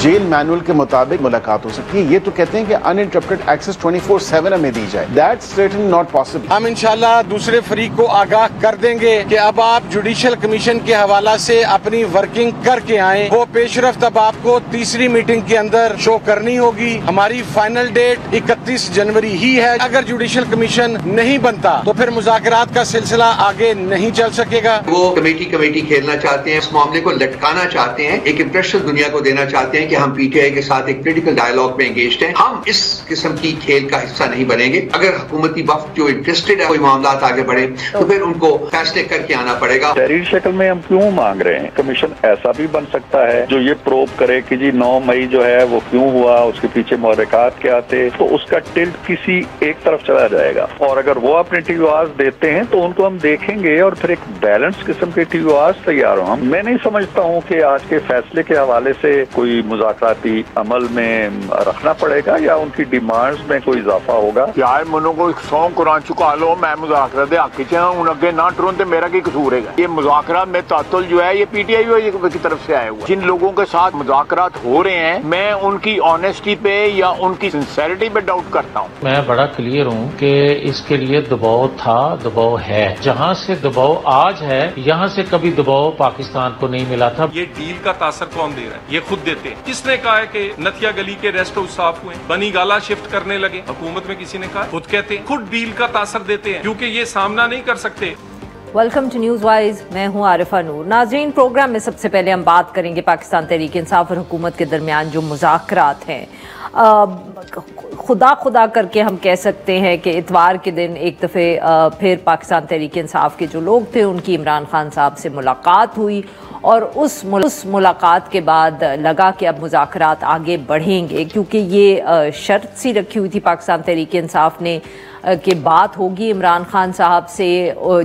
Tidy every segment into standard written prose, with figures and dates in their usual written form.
Jail manual के मुताबिक मुलाकात हो सकती है। ये तो कहते हैं कि अनइंटरप्टेड एक्सेस 24/7 हमें दी जाए। That's certainly not possible. हम इंशाल्लाह दूसरे फरीक को आगाह कर देंगे कि अब आप जुडिशल कमीशन के हवाला से अपनी वर्किंग करके आए। वो पेशरफ्त अब आपको तीसरी मीटिंग के अंदर शो करनी होगी। हमारी फाइनल डेट 31 जनवरी ही है। अगर जुडिशल कमीशन नहीं बनता तो फिर मुज़ाकरात का सिलसिला आगे नहीं चल सकेगा। वो कमेटी खेलना चाहते हैं, इस मामले को लटकाना चाहते हैं, एक इंप्रेशन दुनिया को देना चाहते हैं कि हम पीटीआई के साथ एक पोलिटिकल डायलॉग में एंगेज्ड हैं। हम इस किस्म की खेल का हिस्सा नहीं बनेंगे। अगर हुकूमती वफ्द जो इंटरेस्टेड है कोई मामला आगे बढ़े तो फिर उनको फैसले करके आना पड़ेगा। तहरीर शक्ल में हम क्यों मांग रहे हैं? कमीशन ऐसा भी बन सकता है जो ये प्रोब करे कि जी 9 मई जो है वो क्यों हुआ, उसके पीछे मुहर्रिकात क्या थे, तो उसका टिल्ट किसी एक तरफ चला जाएगा। और अगर वो अपने टीवाज देते हैं तो उनको हम देखेंगे और फिर एक बैलेंस किस्म के टीवाज तैयार हो। मैं नहीं समझता हूँ कि आज के फैसले के हवाले से कोई मुज़ाकराती अमल में रखना पड़ेगा या उनकी डिमांड्स में कोई इजाफा होगा। यार मनो को 100 कुरान चुका लो, मैं मुज़ाकरा दे हक च हूं, अगे ना टुरन ते मेरा की कसूर है? ये मुज़ाकरा में तातुल जो है ये पीटीआई की तरफ से आया हुआ। जिन लोगों के साथ मुज़ाकरात हो रहे हैं मैं उनकी ऑनेस्टी पे या उनकी सिंसेरिटी पे डाउट करता हूँ। मैं बड़ा क्लियर हूँ कि इसके लिए दबाव था, दबाव है। जहाँ से दबाव आज है यहाँ से कभी दबाव पाकिस्तान को नहीं मिला था। ये डील का तासर कौन दे रहा है? ये खुद देते हैं। किसने कहा है कि नथिया गली के रेस्ट हाउस साफ हुए, बनी गाला शिफ्ट करने लगे? हुकूमत में किसी ने कहा? खुद कहते हैं, खुद डील का तासर देते हैं क्योंकि ये सामना नहीं कर सकते। वेलकम टू न्यूज़ वाइज, मैं हूं आरिफा नूर। नाज़रीन, प्रोग्राम में सबसे पहले हम बात करेंगे पाकिस्तान तहरीक इंसाफ और हुकूमत के दरमियान जो मुज़ाकरात हैं। खुदा करके हम कह सकते हैं कि इतवार के दिन एक दफ़े फिर पाकिस्तान तहरीक इंसाफ के जो लोग थे उनकी इमरान खान साहब से मुलाकात हुई और उस मुलाकात के बाद लगा कि अब मुज़ाकरात आगे बढ़ेंगे, क्योंकि ये शर्त सी रखी हुई थी पाकिस्तान तहरीक इंसाफ ने कि बात होगी इमरान खान साहब से।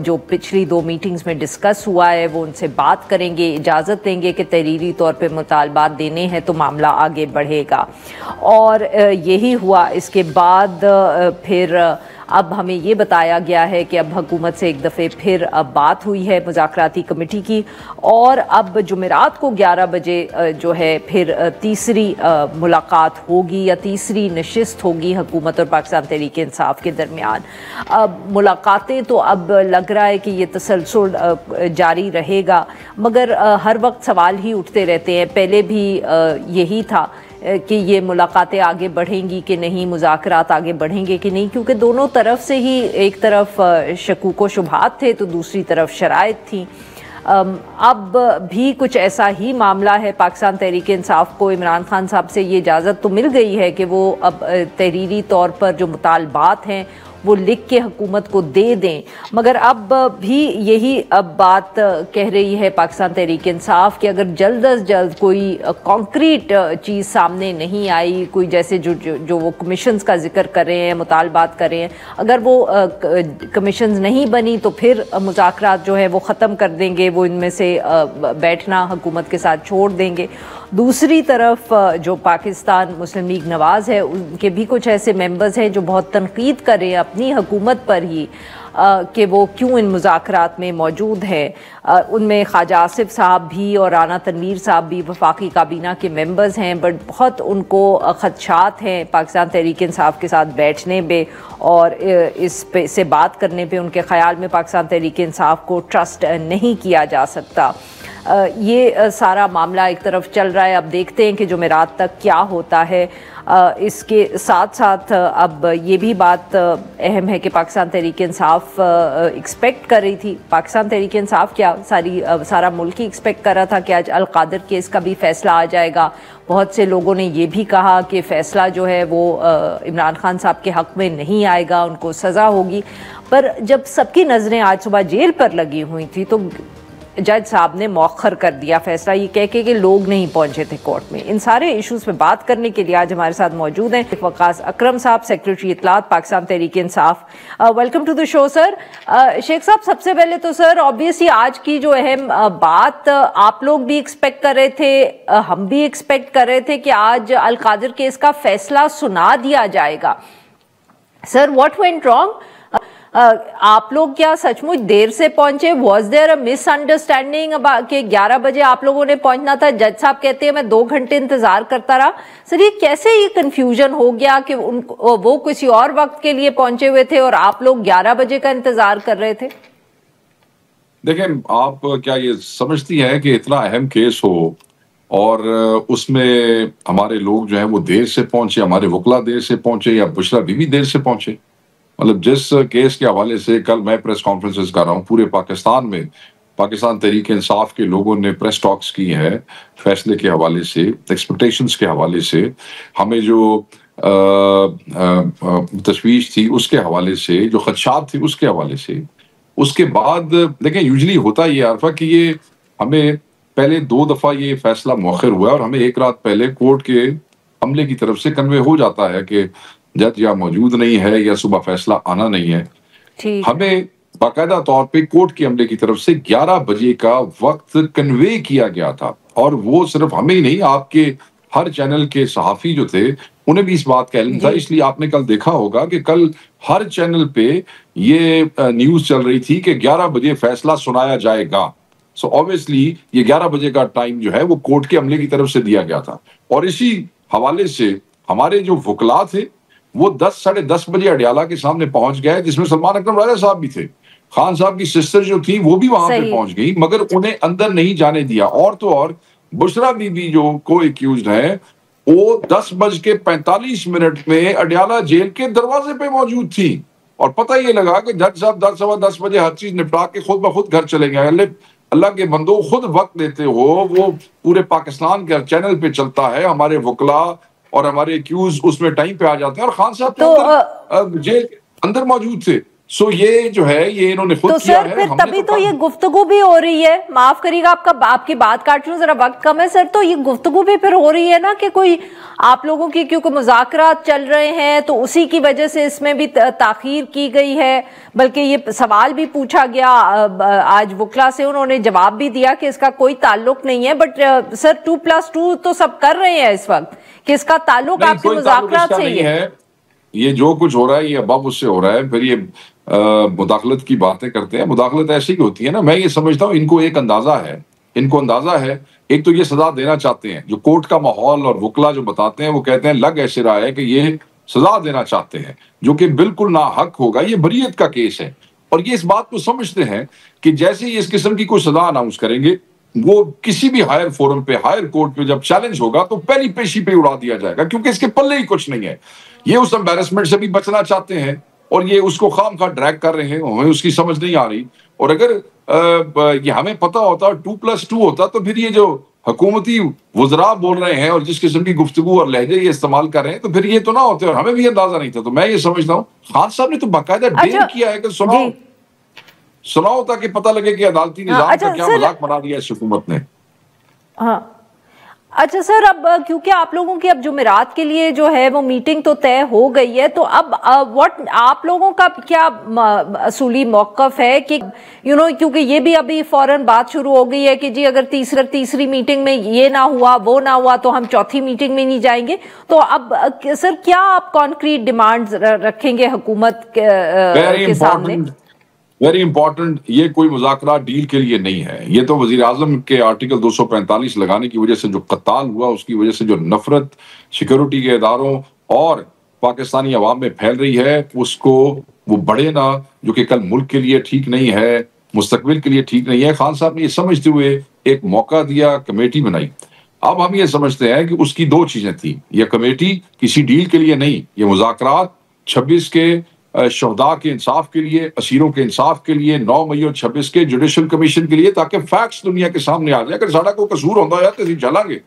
जो पिछली 2 मीटिंग्स में डिस्कस हुआ है वो उनसे बात करेंगे, इजाज़त देंगे कि तहरीरी तौर पे मुतालबात देने हैं तो मामला आगे बढ़ेगा। और यही हुआ। इसके बाद फिर अब हमें ये बताया गया है कि अब हुकूमत से एक दफ़े फिर अब बात हुई है मुज़ाकराती कमेटी की और अब जुमेरात को 11 बजे जो है फिर तीसरी मुलाकात होगी या तीसरी नशिस्त होगी हुकूमत और पाकिस्तान तहरीक इंसाफ के दरमियान। अब मुलाकातें तो अब लग रहा है कि ये तसलसल जारी रहेगा, मगर हर वक्त सवाल ही उठते रहते हैं। पहले भी यही था कि ये मुलाकातें आगे बढ़ेंगी कि नहीं, मुज़ाकरात आगे बढ़ेंगे कि नहीं, क्योंकि दोनों तरफ से ही एक तरफ शकूक व शुबहात थे तो दूसरी तरफ शराइत थी। अब भी कुछ ऐसा ही मामला है। पाकिस्तान तहरीक इंसाफ को इमरान खान साहब से ये इजाज़त तो मिल गई है कि वो अब तहरीरी तौर पर जो मुतालबात हैं वो लिख के हुकूमत को दे दें, मगर अब भी यही अब बात कह रही है पाकिस्तान तहरीक इंसाफ कि अगर जल्द अज जल्द कोई कॉन्क्रीट चीज़ सामने नहीं आई, कोई जैसे जो वो कमीशंस का जिक्र कर रहे हैं, मुतालबात कर रहे हैं, अगर वो कमीशंस नहीं बनी तो फिर मुज़ाकरात जो है वो ख़त्म कर देंगे, वो इनमें से बैठना हुकूमत के साथ छोड़ देंगे। दूसरी तरफ जो पाकिस्तान मुस्लिम लीग नवाज़ है उनके भी कुछ ऐसे मेंबर्स हैं जो बहुत तनकीद कर रहे हैं अपनी हुकूमत पर ही कि वो क्यों इन मुज़ाकरात में मौजूद है। उनमें ख्वाजा आसिफ साहब भी और राना तनवीर साहब भी वफाकी काबीना के मेंबर्स हैं, बट बहुत उनको खदशात हैं पाकिस्तान तहरीक इंसाफ के साथ बैठने पे और इस पे से बात करने पे। उनके ख़याल में पाकिस्तान तहरीक इंसाफ को ट्रस्ट नहीं किया जा सकता। ये सारा मामला एक तरफ चल रहा है। अब देखते हैं कि जुमेरात तक क्या होता है। इसके साथ साथ अब ये भी बात अहम है कि पाकिस्तान तहरीक इंसाफ एक्सपेक्ट कर रही थी, पाकिस्तान तहरीक इंसाफ क्या सारा मुल्क ही एक्सपेक्ट कर रहा था कि आज अल-कादिर केस का भी फ़ैसला आ जाएगा। बहुत से लोगों ने ये भी कहा कि फ़ैसला जो है वो इमरान खान साहब के हक़ में नहीं आएगा, उनको सज़ा होगी। पर जब सबकी नज़रें आज सुबह जेल पर लगी हुई थी तो जज साहब ने मौखर कर दिया फैसला, ये कह के कि लोग नहीं पहुंचे थे कोर्ट में। इन सारे इश्यूज़ पे बात करने के लिए आज हमारे साथ मौजूद हैं वकास अकरम साहब, सेक्रेटरी इत्तलात Pakistan Tehreek Insaf. Welcome to the show sir. Sheikh साहब, सबसे पहले तो सर ऑब्वियसली आज की जो अहम बात आप लोग भी एक्सपेक्ट कर रहे थे, हम भी एक्सपेक्ट कर रहे थे कि आज अल-कादिर केस का फैसला सुना दिया जाएगा। Sir, what went wrong? आप लोग क्या सचमुच देर से पहुंचे? वॉज देयर अ मिसअंडरस्टैंडिंग कि 11 बजे आप लोगों ने पहुंचना था? जज साहब कहते हैं मैं 2 घंटे इंतजार करता रहा। सर ये कैसे ये कंफ्यूजन हो गया कि वो किसी और वक्त के लिए पहुंचे हुए थे और आप लोग 11 बजे का इंतजार कर रहे थे? देखें, आप क्या ये समझती हैं कि इतना अहम केस हो और उसमें हमारे लोग जो हैं वो देर से पहुंचे, हमारे वकला देर से पहुंचे या बुशरा बीवी देर से पहुंचे? मतलब जिस केस के हवाले से कल मैं प्रेस कॉन्फ्रेंसेस कर रहा हूँ, पूरे पाकिस्तान में पाकिस्तान तहरीक इंसाफ के लोगों ने प्रेस टॉक्स की है फैसले के हवाले से, एक्सपेक्टेशंस के हवाले से, हमें जो तशवीश थी उसके हवाले से, जो खदशात थी उसके हवाले से। उसके बाद देखें, यूजली होता ये आरफा कि ये हमें पहले 2 दफ़ा ये फैसला मौखर हुआ और हमें 1 रात पहले कोर्ट के अमले की तरफ से कन्वे हो जाता है कि जज या मौजूद नहीं है या सुबह फैसला आना नहीं है। हमें बाकायदा तौर पे कोर्ट के अमले की तरफ से 11 बजे का वक्त कन्वे किया गया था और वो सिर्फ हमें ही नहीं, आपके हर चैनल के सहाफी जो थे उन्हें भी इस बात का इल्म था। इसलिए आपने कल देखा होगा कि कल हर चैनल पे ये न्यूज चल रही थी कि 11 बजे फैसला सुनाया जाएगा। सो ऑब्वियसली ये 11 बजे का टाइम जो है वो कोर्ट के अमले की तरफ से दिया गया था और इसी हवाले से हमारे जो वकला थे वो 10 साढ़े 10 बजे अडियाला के सामने पहुंच गए, जिसमें सलमान अकरम राजा साहब भी थे। खान साहब की सिस्टर जो थी वो भी वहां पे पहुंच गई, मगर उन्हें अंदर नहीं जाने दिया। और तो और बुशरा बीबी जो को एक्यूज्ड है वो 10:45 में अडियाला जेल के दरवाजे पे मौजूद थी और पता ये लगा कि जज साहब 10 सवा 10 बजे हर चीज निपटा के खुद ब खुद घर चले गए। अल्लाह के बंदो, खुद वक्त देते हो, वो पूरे पाकिस्तान के चैनल पे चलता है, हमारे वकला और हमारे एक्यूज उसमें टाइम पे आ जाते हैं और खान साहब तो जेल अंदर मौजूद थे। सो ये जो है ये इन्होंने खुद किया है। फिर तभी तो ये गुफ्तगू भी हो रही है। माफ करिएगा आपकी बात काट रही हूँ, जरा वक्त कम है सर। तो ये गुफ्तगू भी फिर हो रही है ना कि कोई आप लोगों की क्योंकि मुज़ाकरात चल रहे हैं तो उसी की वजह से इसमें भी ताखीर की गई है। बल्कि ये सवाल भी पूछा गया आज वकला से, उन्होंने जवाब भी दिया कि इसका कोई ताल्लुक नहीं है। बट सर 2+2 तो सब कर रहे हैं इस वक्त कि इसका ताल्लुक आपके मुज़ाकरात से ही है। ये जो कुछ हो रहा है ये अब उससे हो रहा है। फिर ये मुदाखलत की बातें करते हैं। मुदाखलत ऐसी ही होती है ना। मैं ये समझता हूँ इनको अंदाजा है, एक तो ये सजा देना चाहते हैं। जो कोर्ट का माहौल और वकला जो बताते हैं वो कहते हैं लग ऐसे रहा है कि ये सजा देना चाहते हैं, जो कि बिल्कुल नाहक होगा। ये बरीयत का केस है और ये इस बात को समझते हैं कि जैसे ही इस किस्म की कोई सजा अनाउंस करेंगे वो किसी भी हायर फोरम पे, हायर कोर्ट पे जब चैलेंज होगा तो पहली पेशी पे उड़ा दिया जाएगा, क्योंकि इसके पल्ले ही कुछ नहीं है। ये उस एम्बैरेसमेंट से भी बचना चाहते हैं और ये उसको खामखा ड्रैग कर रहे हैं। हमें उसकी समझ नहीं आ रही। और अगर ये हमें पता होता 2+2 होता तो फिर ये जो हुकूमती वज़रा बोल रहे हैं और जिस किस्म की गुफ्तगू और लहजे ये इस्तेमाल कर रहे हैं तो फिर ये तो ना होते और हमें भी अंदाजा नहीं था। तो मैं ये समझता हूँ खान साहब ने तो बाकायदा डेयर किया है कि सुनाओ ताकि पता लगे कि अदालती निजाम का क्या मजाक बना दिया इस हुकूमत ने। हाँ अच्छा सर, अब क्योंकि आप लोगों की अब जुमेरात के लिए जो है वो मीटिंग तो तय हो गई है, तो अब व्हाट आप लोगों का क्या असूली मौक़िफ़ है कि क्योंकि ये भी अभी फौरन बात शुरू हो गई है कि जी अगर तीसरी मीटिंग में ये ना हुआ वो ना हुआ तो हम चौथी मीटिंग में नहीं जाएंगे। तो अब सर क्या आप कॉन्क्रीट डिमांड्स रखेंगे हुकूमत के सामने? वेरी इंपॉर्टेंट, ये कोई मुज़ाकरा डील के लिए नहीं है। ये तो वज़ीर आज़म के आर्टिकल 245 लगाने की वजह से जो कत्ल हुआ, उसकी वजह से जो नफरत सिक्योरिटी के इदारों और पाकिस्तानी अवाम में फैल रही है, उसको वो बढ़े ना, जो कि कल मुल्क के लिए ठीक नहीं है, मुस्तकबिल के लिए ठीक नहीं है। खान साहब ने ये समझते हुए एक मौका दिया, कमेटी बनाई। अब हम ये समझते हैं कि उसकी 2 चीजें थी। यह कमेटी किसी डील के लिए नहीं, ये मुज़ाकरात 26 के शहदा के इंसाफ के लिए, असीरों के इंसाफ के लिए, 9 मई और 26 के जुडिशल कमीशन के लिए, ताकि फैक्ट्स दुनिया के सामने आ जाए। अगर साड़ा कोई कसूर होता है तो चलांगे,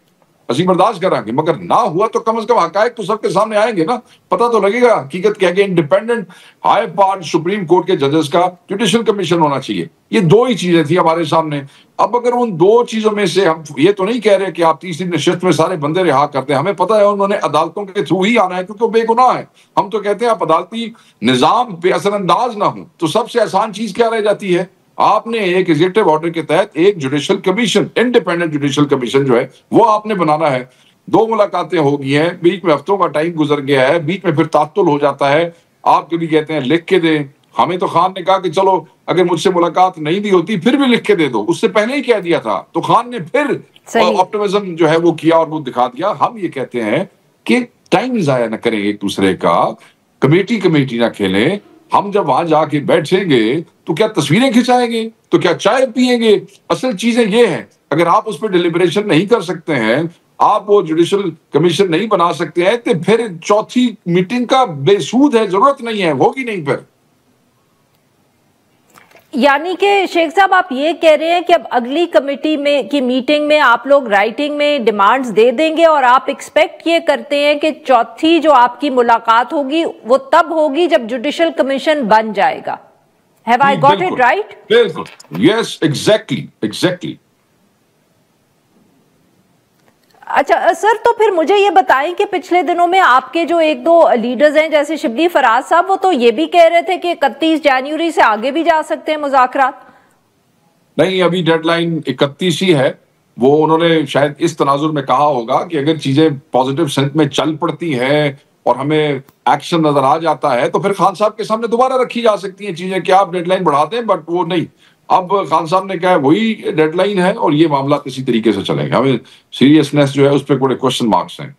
असी बर्दाश्त करांगे, मगर ना हुआ तो कम से कम हकायक तो सबके सामने आएंगे ना, पता तो लगेगा हकीकत क्या है। Independent high part supreme court के जजेस का जुडिशल कमीशन होना चाहिए। ये 2 ही चीजें थी हमारे सामने। अब अगर उन 2 चीजों में से हम ये तो नहीं कह रहे कि आप तीसरी नशिस्त में सारे बंदे रिहा करते हैं, हमें पता है उन्होंने अदालतों के थ्रू ही आना है क्योंकि वो बेगुनाह है। हम तो कहते हैं आप अदालती निजाम पे असरअंदाज ना हो तो सबसे आसान चीज क्या रह जाती है? आपने एक एग्जीक्यूटिव ऑर्डर के तहत एक judicial commission, independent judicial commission जो है वो आपने बनाना है। 2 मुलाकातें हो गई हैं, बीच में हफ्तों का टाइम गुजर गया है, बीच में फिर तात्तुल हो जाता है। आप कभी कहते हैं लिख के दें, हमें तो खान ने कहा कि चलो अगर मुझसे मुलाकात नहीं भी होती फिर भी लिख के दे दो, उससे पहले ही कह दिया था। तो खान ने फिर ऑप्टिमिज्म जो है वो किया और वो दिखा दिया। हम ये कहते हैं कि टाइम जाया न करें एक दूसरे का, कमेटी ना खेलें। हम जब वहां जाके बैठेंगे तो क्या तस्वीरें खिंचाएंगे, तो क्या चाय पिएंगे? असल चीजें ये हैं, अगर आप उस पर डिलिब्रेशन नहीं कर सकते हैं, आप वो जुडिशल कमीशन नहीं बना सकते हैं, तो फिर चौथी मीटिंग का बेसूद है, जरूरत नहीं है, होगी नहीं फिर। यानी कि शेख साहब आप ये कह रहे हैं कि अब अगली कमेटी में की मीटिंग में आप लोग राइटिंग में डिमांड्स दे देंगे और आप एक्सपेक्ट ये करते हैं कि चौथी जो आपकी मुलाकात होगी वो तब होगी जब जुडिशल कमीशन बन जाएगा। Have I got it right? बिल्कुल, यस, एग्जैक्टली। अच्छा सर, तो फिर मुझे ये बताएं कि पिछले दिनों में आपके जो एक दो लीडर्स हैं जैसे शिबली फराज साहब, वो तो ये भी कह रहे थे कि 31 जनवरी से आगे भी जा सकते हैं मुज़ाकरात। नहीं, अभी डेडलाइन 31 ही है। वो उन्होंने शायद इस तनाजुर में कहा होगा कि अगर चीजें पॉजिटिव सेंस में चल पड़ती हैं और हमें एक्शन नजर आ जाता है तो फिर खान साहब के सामने दोबारा रखी जा सकती हैं चीजें कि आप डेडलाइन बढ़ा दें, बट वो नहीं। अब खान साहब ने कहा है वही डेडलाइन है और ये मामला किसी तरीके से चलेगा। हमें सीरियसनेस जो है उस पर बड़े क्वेश्चन मार्क्स हैं।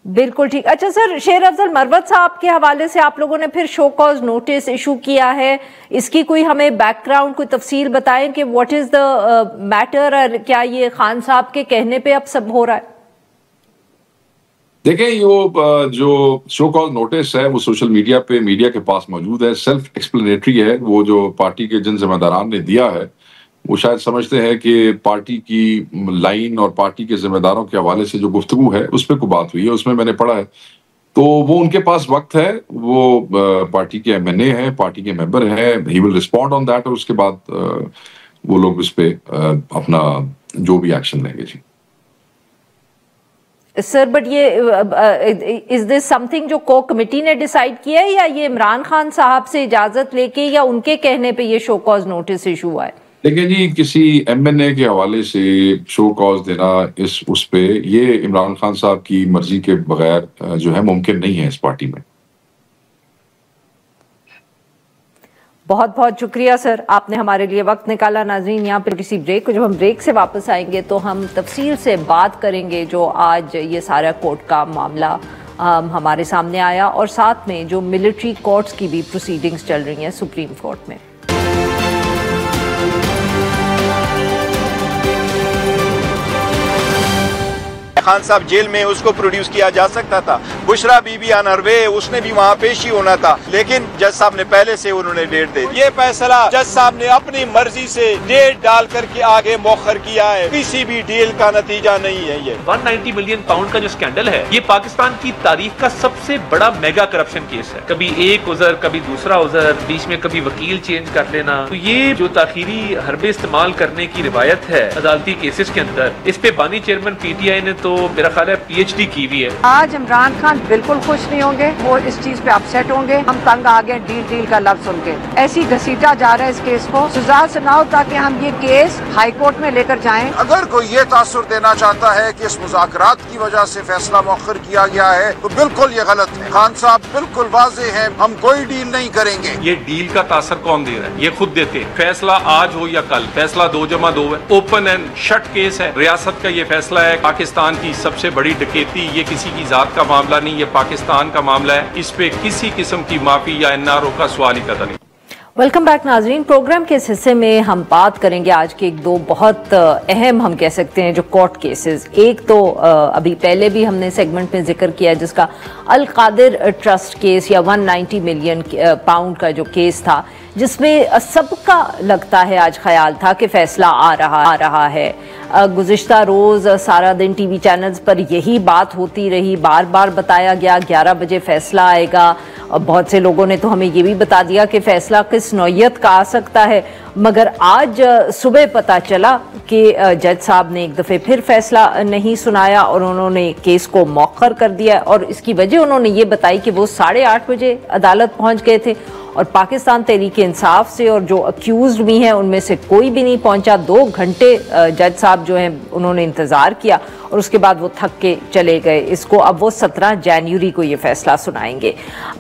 बिल्कुल ठीक। अच्छा सर, शेर अफजल मरवत साहब के हवाले से आप लोगों ने फिर शो कॉज नोटिस इशू किया है, इसकी कोई हमें बैकग्राउंड, कोई तफसील बताएं कि व्हाट इज द मैटर, और क्या ये खान साहब के कहने पे अब सब हो रहा है? देखें, ये जो शो कॉज नोटिस है वो सोशल मीडिया पे मीडिया के पास मौजूद है, सेल्फ एक्सप्लेनेटरी है। वो जो पार्टी के जिन जिम्मेदारान ने दिया है वो शायद समझते हैं कि पार्टी की लाइन और पार्टी के जिम्मेदारों के हवाले से जो गुफ्तगू है उस पर कोई बात हुई है, उसमें मैंने पढ़ा है। तो वो उनके पास वक्त है, वो पार्टी के MNA है, पार्टी के मेंबर है, he will respond on that, और उसके बाद वो लोग उस पर अपना जो भी एक्शन लेंगे। जी सर, बट ये इज दिस समथिंग जो को कमेटी ने डिसाइड किया है या ये इमरान खान साहब से इजाजत लेके या उनके कहने पे ये शो कॉज नोटिस इशू हुआ है? देखिए जी, किसी MNA के हवाले से शो कॉज देना उस पे ये इमरान खान साहब की मर्जी के बगैर जो है मुमकिन नहीं है इस पार्टी में। बहुत बहुत शुक्रिया सर, आपने हमारे लिए वक्त निकाला। नाज़रीन, यहाँ पर किसी ब्रेक को, जब हम ब्रेक से वापस आएंगे तो हम तफसील से बात करेंगे जो आज ये सारा कोर्ट का मामला हमारे सामने आया और साथ में जो मिलिट्री कोर्ट्स की भी प्रोसीडिंग्स चल रही हैं सुप्रीम कोर्ट में। खान साहब जेल में, उसको प्रोड्यूस किया जा सकता था। बुशरा बीबी अनरवे, उसने भी वहाँ पेशी होना था, लेकिन जज साहब ने पहले से उन्होंने डेट दे दी। ये फैसला जज साहब ने अपनी मर्जी से डेट डाल करके आगे मौखर किया है, किसी भी डील का नतीजा नहीं है। ये 190 मिलियन पाउंड का जो स्कैंडल है, ये पाकिस्तान की तारीख का सबसे बड़ा मेगा करप्शन केस है। कभी एक उज़र, कभी दूसरा उज़र, बीच में कभी वकील चेंज कर लेना। तो ये जो ताखीरी हरबे इस्तेमाल करने की रिवायत है अदालती केसेस के अंदर, इस पे बानी चेयरमैन PTI ने तो मेरा ख्याल है PhD की भी है। आज इमरान खान बिल्कुल खुश नहीं होंगे, वो इस चीज पे अपसेट होंगे। हम तंग आ गए डील का लफ्ज सुन के। ऐसी घसीटा जा रहा है इस केस को, सजा सुनाओ ताकि हम ये केस हाई कोर्ट में लेकर जाएं। अगर कोई ये तासुर देना चाहता है कि इस मुज़ाकरात की वजह से फैसला मौखर किया गया है तो बिल्कुल ये गलत है। खान साहब बिल्कुल वाज़ेह है, हम कोई डील नहीं करेंगे। ये डील का तासर कौन दे रहा है? ये खुद देते हैं। फैसला आज हो या कल, फैसला 2+2 है। ओपन एंड शट केस है। रियासत का ये फैसला है। पाकिस्तान की सबसे बड़ी डकैती, ये किसी की जात का मामला नहीं, ये पाकिस्तान का मामला है। इस पे किसी किस्म की माफी या NRO का सवाल ही पैदा नहीं। वेलकम बैक नाजरीन। प्रोग्राम के इस हिस्से में हम बात करेंगे आज के एक दो बहुत अहम, हम कह सकते हैं, जो कोर्ट केसेस। एक तो अभी पहले भी हमने सेगमेंट में जिक्र किया जिसका अल कादिर ट्रस्ट केस या 190 मिलियन पाउंड का जो केस था, जिसमें सबका लगता है आज ख्याल था कि फैसला आ रहा है। गुज़िश्ता रोज़ सारा दिन TV चैनल्स पर यही बात होती रही, बार बार बताया गया 11 बजे फैसला आएगा। बहुत से लोगों ने तो हमें ये भी बता दिया कि फैसला किस नौयत का आ सकता है, मगर आज सुबह पता चला कि जज साहब ने एक दफ़े फिर फैसला नहीं सुनाया और उन्होंने केस को मौखर कर दिया। और इसकी वजह उन्होंने ये बताई कि वो 8:30 बजे अदालत पहुंच गए थे और पाकिस्तान तहरीक इंसाफ से और जो अक्यूज्ड भी हैं उनमें से कोई भी नहीं पहुंचा। 2 घंटे जज साहब जो हैं उन्होंने इंतज़ार किया और उसके बाद वो थक के चले गए। इसको अब वो 17 जनवरी को ये फैसला सुनाएंगे।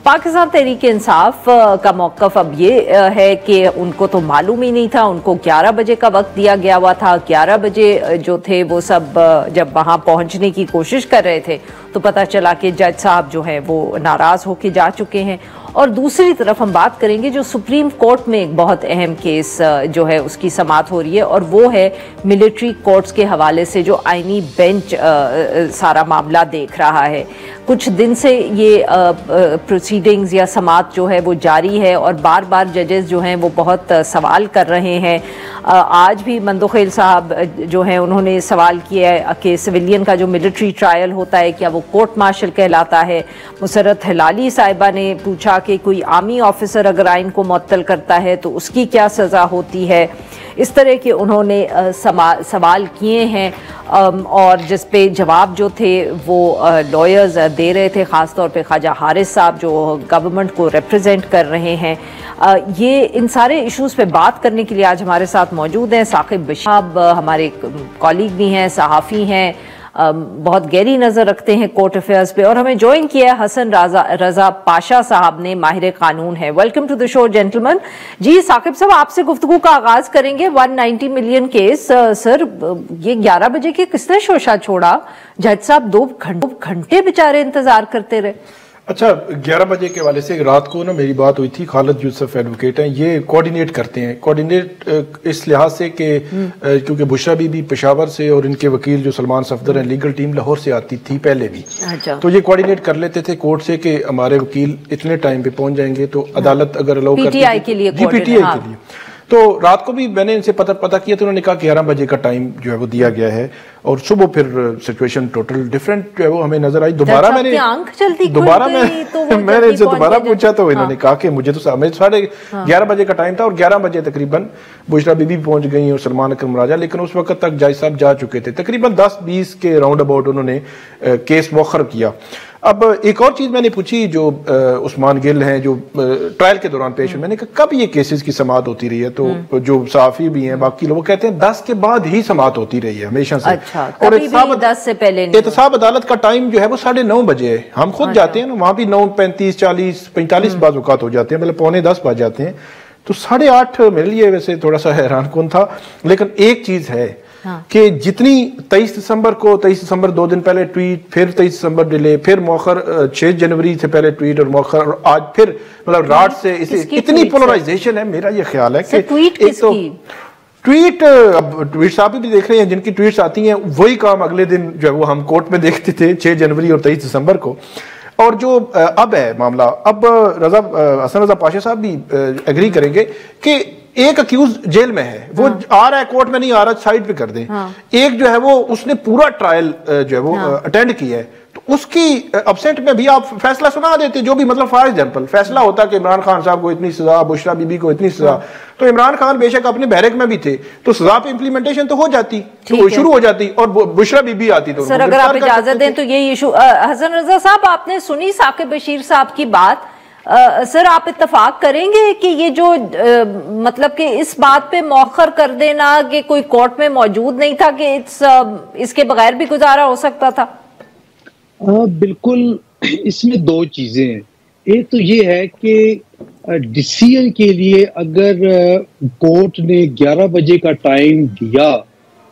पाकिस्तान तहरीक इंसाफ का मौक़िफ़ अब ये है कि उनको तो मालूम ही नहीं था, उनको 11 बजे का वक्त दिया गया हुआ था। 11 बजे जो थे वो सब जब वहाँ पहुँचने की कोशिश कर रहे थे तो पता चला कि जज साहब जो हैं वो नाराज़ होके जा चुके हैं। और दूसरी तरफ हम बात करेंगे जो सुप्रीम कोर्ट में एक बहुत अहम केस जो है उसकी समाअत हो रही है और वो है मिलिट्री कोर्ट्स के हवाले से जो आईनी बेंच सारा मामला देख रहा है। कुछ दिन से ये प्रोसीडिंग्स या समाअत जो है वो जारी है और बार बार जजेस जो हैं वो बहुत सवाल कर रहे हैं। आज भी मंदोखेल साहब जो हैं उन्होंने सवाल किया है कि सिविलियन का जो मिलिट्री ट्रायल होता है क्या वो कोर्ट मार्शल कहलाता है। मुसरत हिलाली साहिबा ने पूछा कि कोई आर्मी ऑफिसर अगर आइन को मुअत्तल करता है तो उसकी क्या सज़ा होती है। इस तरह के उन्होंने सवाल किए हैं और जिस पे जवाब जो थे वो लॉयर्स दे रहे थे, ख़ास तौर पे ख्वाजा हारिस साहब जो गवर्नमेंट को रिप्रेजेंट कर रहे हैं। ये इन सारे इश्यूज़ पे बात करने के लिए आज हमारे साथ मौजूद हैं साकिब बशीर, हमारे कॉलीग भी हैं, सहाफ़ी हैं, बहुत गहरी नज़र रखते हैं कोर्ट अफेयर्स पे। और हमें ज्वाइन किया है हसन रजा पाशा साहब ने, माहिर कानून है। Welcome to the show gentleman. जी साकिब साहब, आपसे गुफ्तगू का आगाज करेंगे। 190 मिलियन केस, सर ये 11 बजे के किसने शोशा छोड़ा? जज साहब 2 घंटे बेचारे इंतजार करते रहे। अच्छा, 11 बजे के वाले से रात को ना मेरी बात हुई थी। खालिद यूसुफ एडवोकेट हैं, ये कोऑर्डिनेट करते हैं। कोऑर्डिनेट इस लिहाज से कि क्योंकि बुशरा बीबी पेशावर से और इनके वकील जो सलमान सफदर हैं, लीगल टीम लाहौर से आती थी पहले भी। अच्छा। तो ये कोऑर्डिनेट कर लेते थे कोर्ट से कि हमारे वकील इतने टाइम पे पहुंच जाएंगे, तो अदालत अगर अलाउ करती है पीटीआई के लिए। तो रात को भी मैंने इनसे पता किया तो उन्होंने कहा कि 11 बजे का टाइम जो है वो दिया गया है और सुबह फिर सिचुएशन टोटल डिफरेंट जो है वो हमें नजर आई। दोबारा मैंने इनसे दोबारा पूछा तो इन्होंने कहा कि मुझे तो 11:30 बजे का टाइम था और 11 बजे तकरीबन बुशरा बीबी पहुंच गई और सलमान अकरम राजा, लेकिन उस वक्त तक जज साहब जा चुके थे। तकरीबन 10-20 के राउंड अबाउट उन्होंने केस मौखर किया। अब एक और चीज मैंने पूछी जो उस्मान गिल हैं जो ट्रायल के दौरान पेश हुए, मैंने कहा कब ये केसेस की समाअत होती रही है? तो जो सहाफी भी हैं बाकी लोग कहते हैं 10 के बाद ही समाअत होती रही है हमेशा से। अच्छा, और 10 से पहले एहतसाब अदालत का टाइम जो है वो 9:30 बजे है। हम खुद जाते हैं ना वहां भी 9:35, 40, 45 बाज़ औक़ात हो जाते हैं, मतलब 9:45 बज जाते हैं। तो 8:30 मेरे लिए वैसे थोड़ा सा हैरान कौन था। लेकिन एक चीज है कि जितनी 23 दिसंबर 2 दिन पहले ट्वीट, फिर 23 दिसंबर डिले, फिर मौखर 6 जनवरी से पहले ट्वीट और मौखर, और आज फिर मतलब रात से इसे इतनी पोलराइजेशन है। मेरा ये ख्याल है कि एक तो ट्वीट, अब ट्वीट साहब भी देख रहे हैं जिनकी ट्वीट्स आती हैं वही काम अगले दिन जो है वो हम कोर्ट में देखते थे 6 जनवरी और 23 दिसंबर को। और जो अब है मामला, अब हसन रजा पाशा साहब भी एग्री करेंगे कि एक अक्यूज जेल में है, वो आ रहा है कोर्ट में नहीं आ रहा, साइड पे कर दें। एक जो है वो उसने पूरा ट्रायल जो है वो अटेंड किया है, तो उसकी अपसेंट में भी आप फैसला सुना देते, जो भी मतलब फॉर एग्जांपल फैसला होता कि इमरान खान साहब को इतनी सजा, बुशरा बीबी को इतनी सजा, तो इमरान खान बेशक अपने बैरक में भी थे तो सजा पे इंप्लीमेंटेशन तो हो जाती, तो शुरू हो जाती, और बुशरा बीबी आती। तो सर अगर आप इजाजत दें तो ये इशू, हसन रजा साहब आपने सुनी साकिब बशीर साहब की बात, सर आप इत्तफाक करेंगे कि ये जो मतलब कि इस बात पे मौखर कर देना कि कोई कोर्ट में मौजूद नहीं था कि इसके बगैर भी गुजारा हो सकता था? बिल्कुल, इसमें 2 चीजें हैं। एक तो ये है कि डिसीजन के लिए अगर कोर्ट ने 11 बजे का टाइम दिया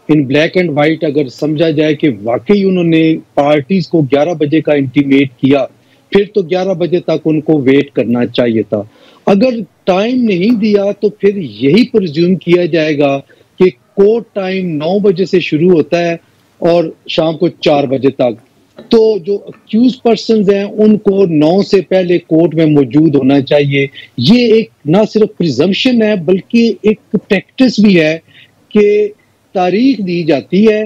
इन ब्लैक एंड वाइट, अगर समझा जाए कि वाकई उन्होंने पार्टीज को 11 बजे का इंटीमेट किया, फिर तो 11 बजे तक उनको वेट करना चाहिए था। अगर टाइम नहीं दिया तो फिर यही प्रिज्यूम किया जाएगा कि कोर्ट टाइम 9 बजे से शुरू होता है और शाम को 4 बजे तक, तो जो अक्यूज पर्सन्स हैं उनको 9 से पहले कोर्ट में मौजूद होना चाहिए। ये एक ना सिर्फ प्रिजम्पशन है बल्कि एक प्रैक्टिस भी है कि तारीख दी जाती है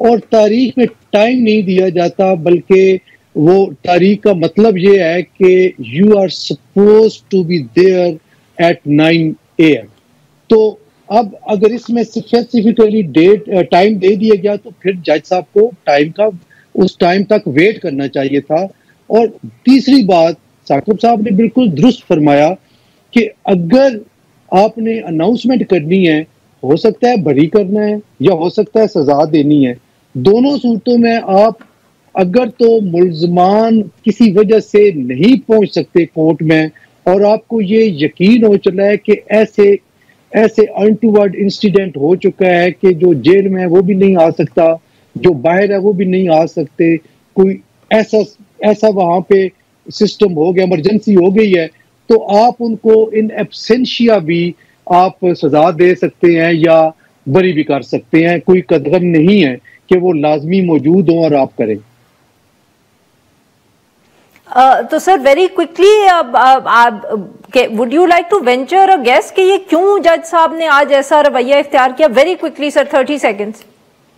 और तारीख में टाइम नहीं दिया जाता, बल्कि वो तारीख का मतलब ये है कि you are suppose to be there at 9 AM। तो अब अगर इसमें स्पेसिफिकली डेट टाइम दे दिया गया तो फिर जज साहब को टाइम का उस टाइम तक वेट करना चाहिए था। और तीसरी बात, साकिब साहब ने बिल्कुल दुरुस्त फरमाया कि अगर आपने अनाउंसमेंट करनी है, हो सकता है बरी करना है या हो सकता है सजा देनी है, दोनों सूरतों में आप अगर तो मुल्जमान किसी वजह से नहीं पहुंच सकते कोर्ट में और आपको ये यकीन हो चला है कि ऐसे अनटूवर्ड इंसिडेंट हो चुका है कि जो जेल में है वो भी नहीं आ सकता, जो बाहर है वो भी नहीं आ सकते, कोई ऐसा वहां पे सिस्टम हो गया, इमरजेंसी हो गई है, तो आप उनको इन एब्सेंशिया भी आप सजा दे सकते हैं या बरी भी कर सकते हैं। कोई कदम नहीं है कि वो लाजमी मौजूद हों और आप करें। तो sir very quickly would you like to venture a guess कि ये क्यों जज साहब ने आज ऐसा रवैया इख्तियार किया? Very quickly sir, 30 seconds.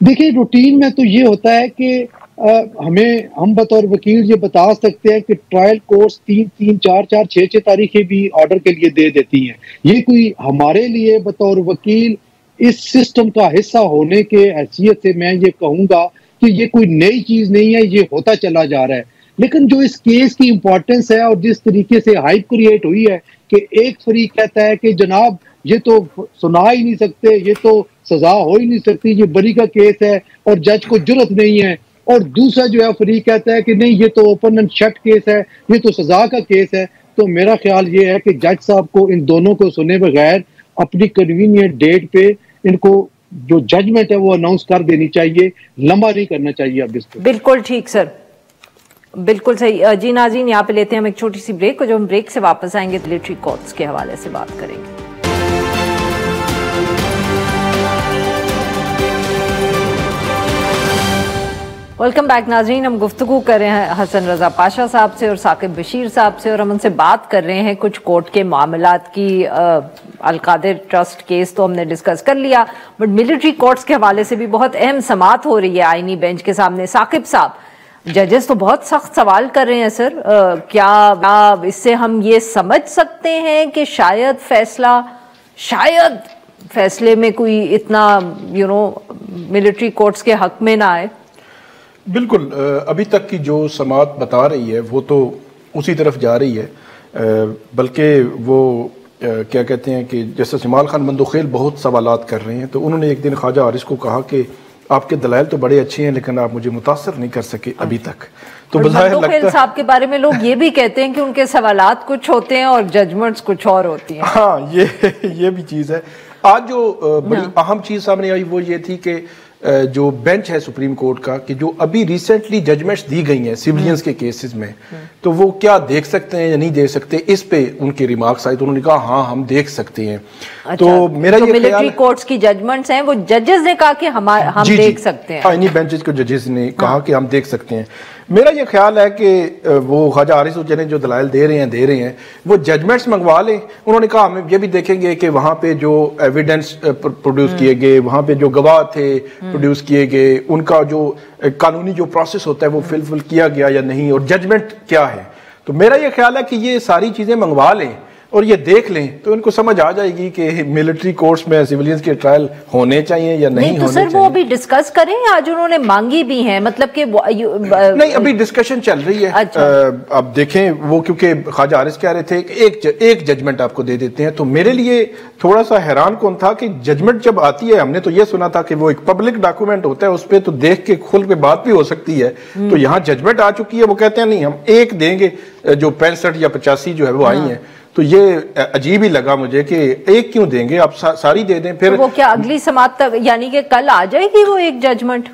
देखिए, रूटीन में तो ये होता है कि हम बतौर वकील ये बता सकते हैं कि ट्रायल कोर्ट्स 3-3, 4-4, 6-6 तारीखें भी ऑर्डर के लिए दे देती हैं। ये कोई हमारे लिए बतौर वकील इस सिस्टम का हिस्सा होने के हैसियत से मैं ये कहूँगा कि ये कोई नई चीज़ नहीं है, ये होता चला जा रहा है। लेकिन जो इस केस की इंपॉर्टेंस है और जिस तरीके से हाइप क्रिएट हुई है कि एक फरीक कहता है कि जनाब ये तो सुना ही नहीं सकते, ये तो सजा हो ही नहीं सकती, ये बरी का केस है और जज को जुर्रत नहीं है, और दूसरा जो है फरीक कहता है कि नहीं ये तो ओपन एंड शट केस है, ये तो सजा का केस है। तो मेरा ख्याल ये है कि जज साहब को इन दोनों को सुने बगैर अपनी कन्वीनियंट डेट पे इनको जो जजमेंट है वो अनाउंस कर देनी चाहिए, लंबा नहीं करना चाहिए अब इसको। बिल्कुल ठीक सर, बिल्कुल सही। जी नाज़रीन, यहाँ पे लेते हैं हम एक छोटी सी ब्रेक, और जब हम ब्रेक से वापस आएंगे मिलिट्री कोर्ट्स के हवाले से बात करेंगे। वेलकम बैक नाज़रीन, हम गुफ्तगू कर रहे हैं हसन रजा पाशा साहब से और साकिब बशीर साहब से, और हम उनसे बात कर रहे हैं कुछ कोर्ट के मामलात की। अलकादिर ट्रस्ट केस तो हमने डिस्कस कर लिया, बट मिलिट्री कोर्ट्स के हवाले से भी बहुत अहम समाअत हो रही है आईनी बेंच के सामने। साकिब साहब, जजेस तो बहुत सख्त सवाल कर रहे हैं सर, क्या इससे हम ये समझ सकते हैं कि शायद फैसले में कोई इतना मिलिट्री कोर्ट्स के हक में ना आए? बिल्कुल, अभी तक की जो समाअत बता रही है वो तो उसी तरफ जा रही है, बल्कि वो क्या कहते हैं कि जैसे जमाल खान बंदूखेल बहुत सवालात कर रहे हैं, तो उन्होंने एक दिन ख्वाजा हारिस को कहा कि आपके दलाइल तो बड़े अच्छे हैं लेकिन आप मुझे मुतासर नहीं कर सके अभी तक। तो बज़ाहिर लगता है साहब के बारे में लोग ये भी कहते हैं कि उनके सवालात कुछ होते हैं और जजमेंट्स कुछ और होती हैं। हाँ, ये भी चीज़ है। आज जो बड़ी अहम चीज़ सामने आई वो ये थी कि जो बेंच है सुप्रीम कोर्ट का, कि जो अभी रिसेंटली जजमेंट्स दी गई हैं सिविलियंस के केसेस में, तो वो क्या देख सकते हैं या नहीं देख सकते, इस पे उनके रिमार्क्स आए, तो उन्होंने कहा हाँ हम देख सकते हैं। अच्छा, तो मेरा ये मिलिट्री कोर्ट्स की जजमेंट्स हैं, वो जजेस ने कहा कि हम देख सकते हैं। इन्हीं बेंचेस के जजेस ने कहा कि हम देख सकते हैं। मेरा ये ख्याल है कि वो ख्वाजा हारिस ने जो दलाइल दे रहे हैं वो जजमेंट्स मंगवा लें। उन्होंने कहा हम ये भी देखेंगे कि वहाँ पे जो एविडेंस प्रोड्यूस किए गए, वहाँ पे जो गवाह थे प्रोड्यूस किए गए, उनका जो कानूनी जो प्रोसेस होता है वो फिलफिल किया गया या नहीं, और जजमेंट क्या है। तो मेरा ये ख्याल है कि ये सारी चीज़ें मंगवा लें और ये देख लें, तो इनको समझ आ जाएगी कि मिलिट्री कोर्ट्स में सिविलियंस के ट्रायल होने चाहिए या नहीं तो होने सर चाहिए। वो अभी डिस्कस करें, आज उन्होंने मांगी भी है, मतलब कि नहीं, अभी डिस्कशन चल रही है। अच्छा। अब देखें, वो क्योंकि ख्वाजा हारिस कह रहे थे कि एक जजमेंट आपको दे देते हैं, तो मेरे लिए थोड़ा सा हैरान कौन था कि जजमेंट जब आती है, हमने तो ये सुना था कि वो एक पब्लिक डॉक्यूमेंट होता है, उस पर तो देख के खुल पे बात भी हो सकती है। तो यहाँ जजमेंट आ चुकी है, वो कहते हैं नहीं हम एक देंगे, जो 65 या 85 जो है वो आई है। तो ये अजीब ही लगा मुझे कि एक क्यों देंगे, आप सारी दे दें। फिर तो वो क्या अगली समाअत तक, यानी कि कल आ जाएगी वो एक जजमेंट?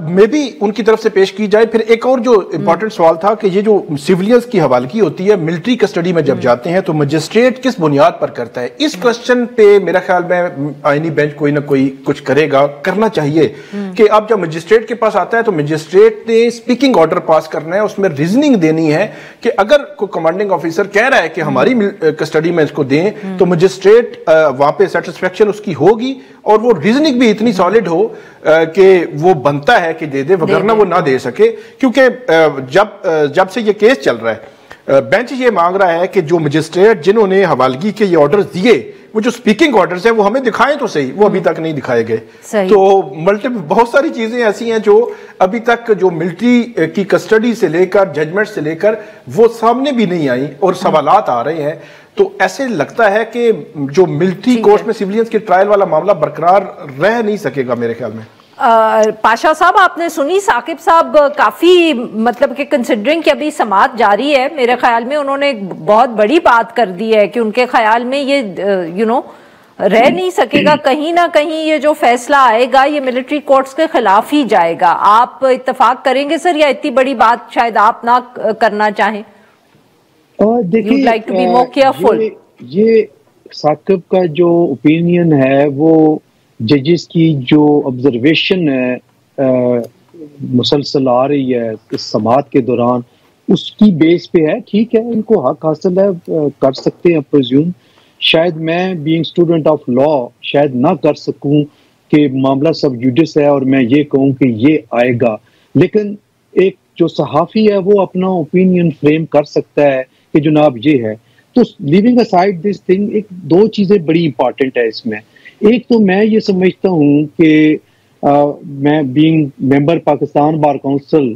मे बी उनकी तरफ से पेश की जाए। फिर एक और जो इम्पोर्टेंट सवाल था कि ये जो सिविलियंस की हवालगी होती है मिलिट्री कस्टडी में जब जाते हैं, तो मजिस्ट्रेट किस बुनियाद पर करता है? इस क्वेश्चन पे मेरा ख्याल में आईनी बेंच कोई ना कोई कुछ करेगा, करना चाहिए कि अब जब मजिस्ट्रेट के पास आता है तो मजिस्ट्रेट ने स्पीकिंग ऑर्डर पास करना है, उसमें रीजनिंग देनी है कि अगर कोई कमांडिंग ऑफिसर कह रहा है कि हमारी कस्टडी में इसको दें, तो मजिस्ट्रेट वहां पे सेटिस्फेक्शन उसकी होगी और वो रीजनिंग भी इतनी सॉलिड हो कि वो बनता है कि दे दे, वगरना वो ना दे सके। क्योंकि जब से ये केस चल रहा है, बेंच ये मांग रहा है कि जो मजिस्ट्रेट जिन्होंने हवालगी के ये ऑर्डर्स दिए, वो जो स्पीकिंग ऑर्डर्स है वो हमें दिखाएं तो सही, वो अभी तक नहीं दिखाए गए। तो बहुत सारी चीजें ऐसी हैं जो अभी तक जो मिलिट्री की कस्टडी से लेकर जजमेंट से लेकर वो सामने भी नहीं आई और सवालात आ रहे हैं। तो ऐसे लगता है कि जो मिलिट्री कोर्ट में सिविलियंस के ट्रायल वाला मामला बरकरार रह नहीं सकेगा मेरे ख्याल में। पाशा साहब, आपने सुनी साकिब साहब काफी मतलब कि कंसिडरिंग कि अभी समाअत जारी है, मेरे ख्याल में उन्होंने एक बहुत बड़ी बात कर दी है कि उनके ख्याल में ये रह नहीं सकेगा, कहीं ना कहीं ये जो फैसला आएगा ये मिलिट्री कोर्ट्स के खिलाफ ही जाएगा। आप इत्तेफाक करेंगे सर, या इतनी बड़ी बात शायद आप ना करना चाहें? देखिए, like to be more careful. ये साकिब का जो ओपिनियन है वो जजेस की जो ऑब्जर्वेशन है मुसलसल आ रही है इस समाअत के दौरान, उसकी बेस पे है। ठीक है, इनको हक हासिल है, कर सकते हैं प्रिज्यूम। शायद मैं बीइंग स्टूडेंट ऑफ लॉ शायद ना कर सकूं कि मामला सब जुडिस है और मैं ये कहूं कि ये आएगा, लेकिन एक जो सहाफ़ी है वो अपना ओपिनियन फ्रेम कर सकता है कि जनाब ये है। तो लिविंग असाइड दिस थिंग, एक दो चीज़ें बड़ी इंपॉर्टेंट है इसमें। एक तो मैं ये समझता हूँ कि मैं being member Pakistan bar council,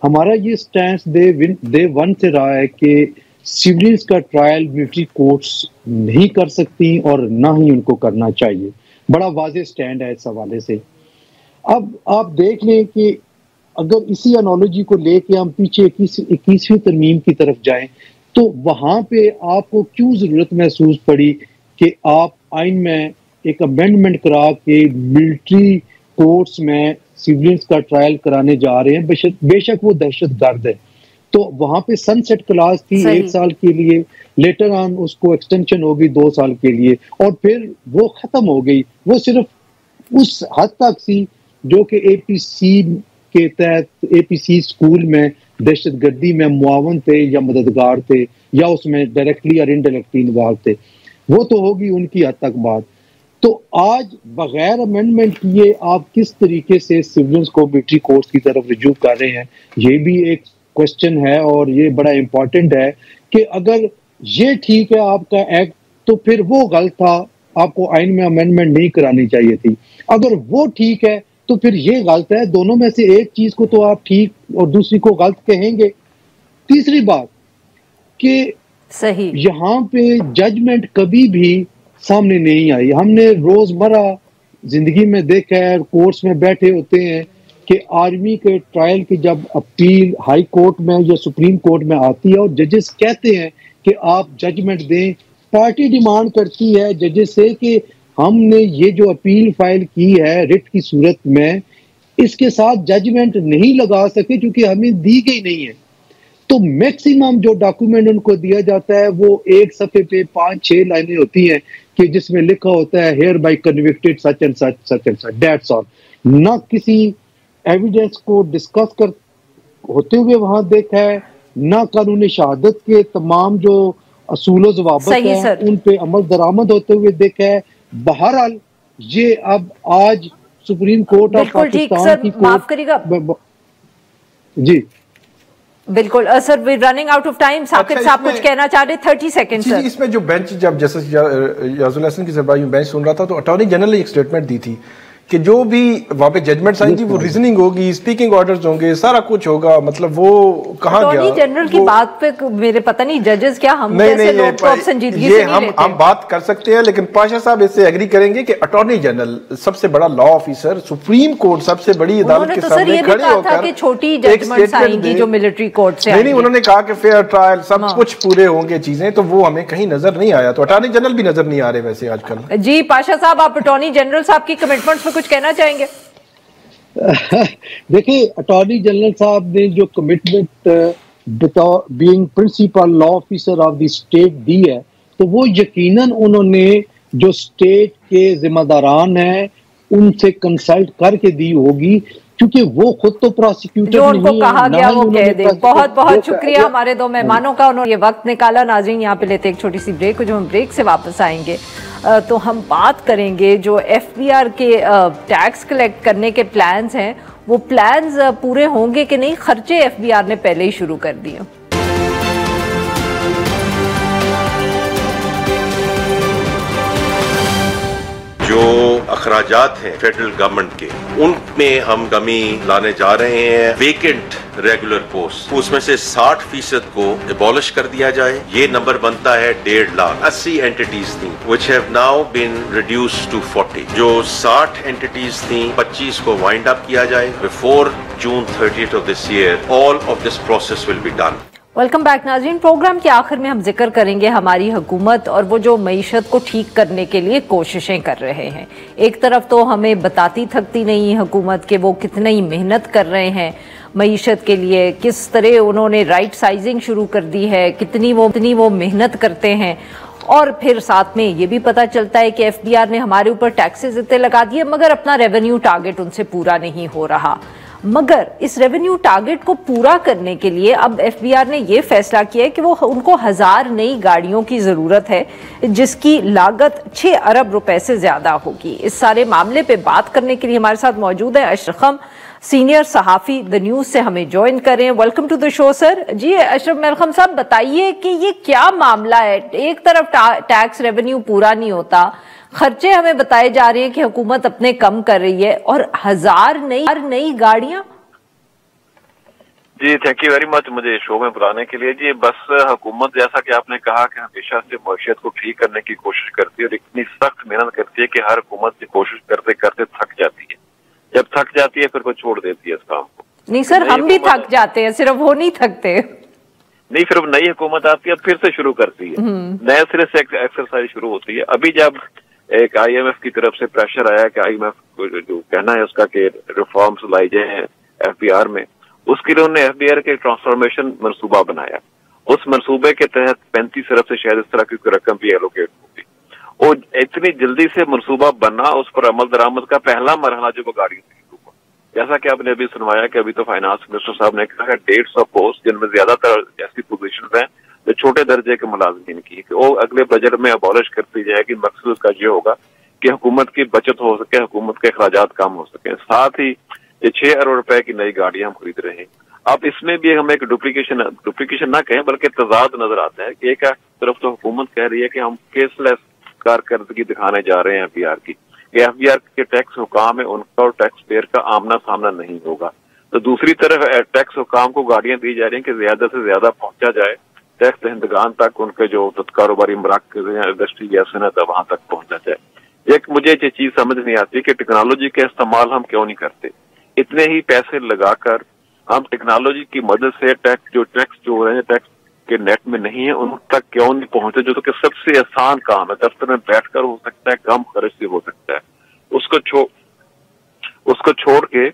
हमारा ये स्टैंस डे वन से रहा है कि सिविलियंस का ट्रायल मिलिट्री कोर्ट्स नहीं कर सकती और ना ही उनको करना चाहिए। बड़ा वाज़ेह स्टैंड है इस हवाले से। अब आप देख लें कि अगर इसी एनालॉजी को लेके हम पीछे 21वीं तरमीम की तरफ जाएं तो वहां पे आपको क्यों जरूरत महसूस पड़ी कि आप आइन में एक अमेंडमेंट करा के मिलिट्री कोर्ट्स में सिविलियंस का ट्रायल कराने जा रहे हैं। बेशक वो दहशतगर्द है, तो वहां पे सनसेट क्लास थी 1 साल के लिए, लेटर ऑन उसको एक्सटेंशन होगी 2 साल के लिए और फिर वो खत्म हो गई। वो सिर्फ उस हद तक थी जो कि एपीसी के तहत एपीसी स्कूल में दहशतगर्दी में मुआवन थे या मददगार थे या उसमें डायरेक्टली और इनडायरेक्टली इन्वॉल्व थे, वो तो होगी उनकी हद तक बात। तो आज बगैर अमेंडमेंट किए आप किस तरीके से सिविलियंस को मिलिट्री कोर्ट्स की तरफ रिज्यू कर रहे हैं, ये भी एक क्वेश्चन है और ये बड़ा इंपॉर्टेंट है कि अगर ये ठीक है आपका एक्ट तो फिर वो गलत था, आपको आइन में अमेंडमेंट नहीं करानी चाहिए थी। अगर वो ठीक है तो फिर ये गलत है। दोनों में से एक चीज को तो आप ठीक और दूसरी को गलत कहेंगे। तीसरी बात कि सही, यहाँ पे जजमेंट कभी भी सामने नहीं आई। हमने रोजमर्रा जिंदगी में देखा है, कोर्ट्स में बैठे होते हैं कि आर्मी के ट्रायल की जब अपील हाई कोर्ट में या सुप्रीम कोर्ट में आती है और जजेस कहते हैं कि आप जजमेंट दें, पार्टी डिमांड करती है जजेस से कि हमने ये जो अपील फाइल की है रिट की सूरत में, इसके साथ जजमेंट नहीं लगा सके क्योंकि हमें दी गई नहीं है। तो मैक्सिमम जो डॉक्यूमेंट उनको दिया जाता है वो एक सफे पे 5-6 लाइनें होती हैं कि जिसमें लिखा होता है here by convicted such and such such and such, that's all. ना किसी एविडेंस को डिस्कस कर होते हुए वहां देखा है, ना कानूनी शहादत के तमाम जो असूल ज़वाबित हैं उन पे अमल दरामद होते हुए देखा है। बहरहाल ये अब आज सुप्रीम कोर्ट ऑफ पाकिस्तान की माफ करिएगा जी बिल्कुल sir, we running out of time. Saqib साहब कुछ कहना चाह रहे, 30 सेकंड सर। इसमें जो बेंच, जब जस्टिस याजुल हसन की सरबराही में बेंच सुन रहा था तो अटॉर्नी जनरल ने एक स्टेटमेंट दी थी कि जो भी वहां पे जजमेंट्स आएंगी वो रीजनिंग होगी, स्पीकिंग ऑर्डर्स होंगे, सारा कुछ होगा। मतलब वो कहाँ गया अटॉर्नी जनरल की बात पे मेरे पता नहीं जजेस क्या हम जैसे लोग तो अब संजीदगी से नहीं लेते। हम बात कर सकते हैं, लेकिन पाशा साहब इससे एग्री करेंगे कि अटॉर्नी जनरल सबसे बड़ा लॉ ऑफिसर, सुप्रीम कोर्ट सबसे बड़ी अदालत के सामने खड़े होकर छोटी जजमेंट्स आएंगी जो मिलिट्री कोर्ट से नहीं, उन्होंने कहा कि फेयर ट्रायल सब कुछ पूरे होंगे चीजें, तो वो हमें कहीं नजर नहीं आया। तो अटॉर्नी जनरल भी नजर नहीं आ रहे वैसे आजकल। जी पाशा साहब, आप अटॉर्नी जनरल साहब की कमिटमेंट पे कुछ कहना चाहेंगे? देखिए, अटॉर्नी जनरल साहब ने जो commitment being principal law officer of the state दी है, तो वो यकीनन उन्होंने जो स्टेट के जिम्मेदारान हैं उनसे कंसल्ट करके दी होगी, क्योंकि वो खुद तो प्रोसिक्यूटर जो उनको कहा गया वो कह दे। बहुत बहुत शुक्रिया हमारे दो मेहमानों का, उन्होंने ये वक्त निकाला। नाज़रीन, यहाँ पे लेते एक छोटी सी ब्रेक, जो हम ब्रेक से वापस आएंगे तो हम बात करेंगे जो एफबीआर के टैक्स कलेक्ट करने के प्लान्स हैं, वो प्लान्स पूरे होंगे कि नहीं। खर्चे एफबीआर ने पहले ही शुरू कर दिए। जो अखराजात हैं फेडरल गवर्नमेंट के, उनमें हम कमी लाने जा रहे हैं। वेकेंट रेगुलर पोस्ट, उसमें से 60% को एबॉलिश कर दिया जाए। ये नंबर बनता है 1.5 लाख। 80 एंटिटीज थी which have now been reduced to 40। जो 60 एंटिटीज थी 25 को वाइंड अप किया जाए। Before June 30th of this year, all of this process will be done. Welcome back नाज़रीन। प्रोग्राम के आखिर में हम जिक्र करेंगे हमारी हुकूमत और वो जो मईशत को ठीक करने के लिए कोशिशें कर रहे हैं। एक तरफ तो हमें बताती थकती नहीं हुकूमत के वो कितनी मेहनत कर रहे हैं मईशत के लिए, किस तरह उन्होंने राइट साइजिंग शुरू कर दी है, कितनी वो मेहनत करते हैं। और फिर साथ में ये भी पता चलता है कि FBR ने हमारे ऊपर टैक्सेस इतने लगा दिए मगर अपना रेवेन्यू टारगेट उनसे पूरा नहीं हो रहा। मगर इस रेवेन्यू टारगेट को पूरा करने के लिए अब FBR ने यह फैसला किया है कि वो उनको 1000 नई गाड़ियों की जरूरत है जिसकी लागत 6 अरब रुपए से ज्यादा होगी। इस सारे मामले पे बात करने के लिए हमारे साथ मौजूद है अशरफ, सीनियर सहाफी द न्यूज से हमें ज्वाइन कर रहे हैं। Welcome to the show sir. जी अशरफ मलखम साहब, बताइए कि ये क्या मामला है। एक तरफ टैक्स रेवेन्यू पूरा नहीं होता, खर्चे हमें बताए जा रहे हैं कि हुकूमत अपने कम कर रही है, और 1000 नई गाड़ियां। जी थैंक यू वेरी मच मुझे शो में बुलाने के लिए। जी बस हुकूमत जैसा कि आपने कहा कि हमेशा से मईशत को ठीक करने की कोशिश करती है और इतनी सख्त मेहनत करती है कि हर हुकूमत की कोशिश करते करते थक जाती है। जब थक जाती है फिर वो छोड़ देती है इस काम को। नहीं सर, हम भी थक जाते हैं, सिर्फ वो नहीं थकते। नहीं, फिर नई हुकूमत आती है फिर से शुरू करती है, नए सिरे से एक्सरसाइज शुरू होती है। अभी जब एक IMF की तरफ से प्रेशर आया कि IMF जो कहना है उसका कि रिफॉर्म्स लाई जाए FBR में, उसके लिए उन्होंने FBR के ट्रांसफॉर्मेशन मंसूबा बनाया। उस मंसूबे के तहत 35 अरब से शायद इस तरह की रकम भी एलोकेट होगी। और इतनी जल्दी से मंसूबा बना, उस पर अमल दरामद का पहला मरहला जो वो गाड़ियों से शुरू हुआ। जैसा कि आपने अभी सुनवाया कि अभी तो फाइनेंस मिनिस्टर साहब ने कहा 150 पोस्ट जिनमें ज्यादातर ऐसी पोजिशन हैं जो छोटे दर्जे के मुलाजिमीन की, वो अगले बजट में अबॉलिश करती जाएगी। मकसद उसका ये होगा कि हुकूमत की बचत हो सके, हुकूमत के अखराजात कम हो सके। साथ ही ये 6 अरब रुपए की नई गाड़ियां हम खरीद रहे हैं। अब इसमें भी हमें एक डुप्लीकेशन ना कहें बल्कि तजाद नजर आता है कि एक तरफ तो हुकूमत कह रही है कि हम केसलेस कारकर्दगी दिखाने जा रहे हैं FBR की, कि FBR के टैक्स हुकाम है उनका और टैक्स पेयर का आमना सामना नहीं होगा। तो दूसरी तरफ टैक्स हुकाम को गाड़ियां दी जा रही हैं कि ज्यादा से ज्यादा पहुंचा जाए टैक्स दहिंदगान तक, उनके जो कारोबारी मराकज़ हैं, इंडस्ट्री या सनत है वहां तक पहुंचा जाए। एक मुझे ये चीज समझ नहीं आती कि टेक्नोलॉजी का इस्तेमाल हम क्यों नहीं करते। इतने ही पैसे लगाकर हम टेक्नोलॉजी की मदद से टैक्स जो हो रहे हैं टैक्स के नेट में नहीं है उन तक क्यों नहीं पहुंचे, जो तो सबसे आसान काम है, दफ्तर में बैठकर हो सकता है, कम खर्च से हो सकता है। उसको छोड़ के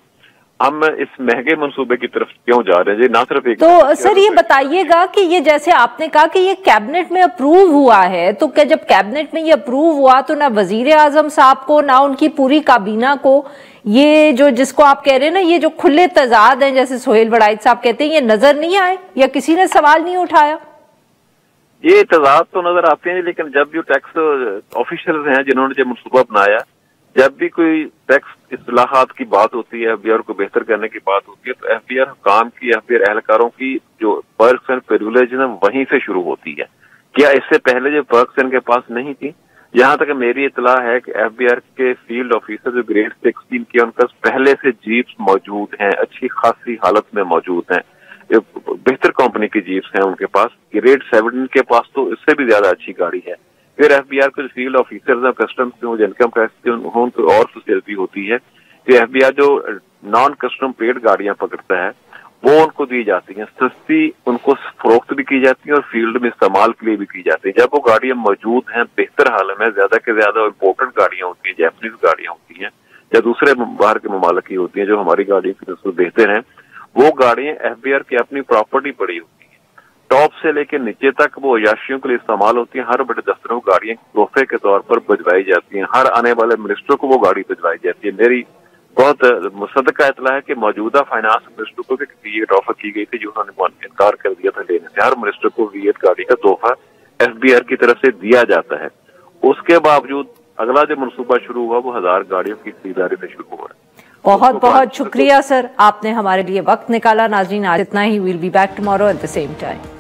हम इस महंगे मंसूबे की तरफ क्यों जा रहे हैं। जी ना सिर्फ एक तो सर ये बताइएगा कि ये जैसे आपने कहा कि ये कैबिनेट में अप्रूव हुआ है, तो क्या जब कैबिनेट में ये अप्रूव हुआ तो ना वजीर आजम साहब को ना उनकी पूरी काबीना को ये जो जिसको आप कह रहे हैं ना ये जो खुले तजाद हैं जैसे सोहेल वड़ाइद साहब कहते हैं, ये नजर नहीं आए या किसी ने सवाल नहीं उठाया? ये तजाद तो नजर आते हैं, लेकिन जब जो टैक्स ऑफिशियल्स हैं जिन्होंने जो मनसूबा बनाया, जब भी कोई टैक्स इस्लाहात की बात होती है, FBR को बेहतर करने की बात होती है, तो FBR हुकाम की, FBR एहलकारों की जो पर्क्स एंड प्रिविलेज है वहीं से शुरू होती है। क्या इससे पहले जो पर्क्स इनके पास नहीं थी? जहां तक मेरी इतला है कि FBR के फील्ड ऑफिसर जो ग्रेड 16 के उनका पहले से जीप्स मौजूद हैं, अच्छी खासी हालत में मौजूद हैं, बेहतर कंपनी की जीप्स हैं उनके पास। ग्रेड 17 के पास तो इससे भी ज्यादा अच्छी गाड़ी है। फिर FBR के फील्ड ऑफिसर्स हैं, कस्टम्स के इनकम टैक्स के उनको और फैसिलिटी होती है कि FBR जो नॉन कस्टम पेड गाड़ियां पकड़ता है वो उनको दी जाती हैं, सस्ती उनको फरोख्त भी की जाती है और फील्ड में इस्तेमाल के लिए भी की जाती है। जब वो गाड़ियां मौजूद हैं बेहतर हाल में, ज्यादा के ज्यादा इम्पोर्टेड गाड़ियां होती हैं, जैपनीज गाड़ियां होती हैं या दूसरे बाहर के ममालिक की होती हैं जो हमारी गाड़ियों की नस्ल बेहतर हैं, वो गाड़ियां FBR की अपनी प्रॉपर्टी पड़ी होती है। टॉप से लेकर नीचे तक वो अयाशियों के लिए इस्तेमाल होती है। हर बड़े दफ्तरों को गाड़ियां तोहफे के तौर पर भिजवाई जाती हैं, हर आने वाले मिनिस्टर को वो गाड़ी भिजवाई जाती है। मेरी बहुत मुसद्दका इतला है कि मौजूदा फाइनेंस मिनिस्टर को भी V8 ऑफर की गई थी जो उन्होंने इनकार कर दिया था लेने से। हर मिनिस्टर को V8 गाड़ी का तोहफा FBR की तरफ से दिया जाता है। उसके बावजूद अगला जो मनसूबा शुरू हुआ वो 1000 गाड़ियों की खरीदारी से शुरू हुआ है। बहुत बहुत शुक्रिया सर, आपने हमारे लिए वक्त निकाला। नाज़रीन आज इतना ही। Will be back tomorrow at the same time.